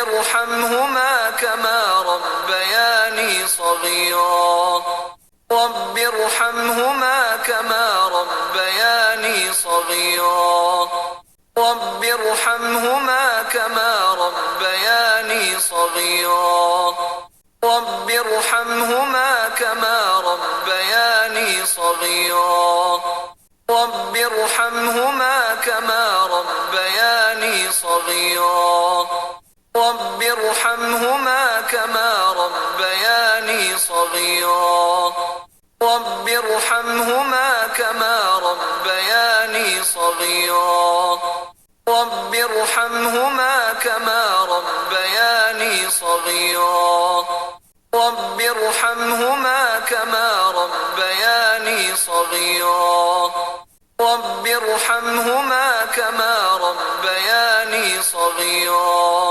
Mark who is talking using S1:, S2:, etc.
S1: ارحمهما كما ربياني صغيرا رب ارحمهما كما ربياني صغيرا رب ارحمهما كما ربياني صغيرا رب ارحمهما كما ربياني صغيرا رب ارحمهما كما ربياني صغيرا رب ارحمهما كما ربياني صغيرا رب ارحمهما كما ربياني صغيرا رب ارحمهما كما ربياني صغيرا رب ارحمهما كما ربياني صغيرا رب ارحمهما كما ربياني صغيرا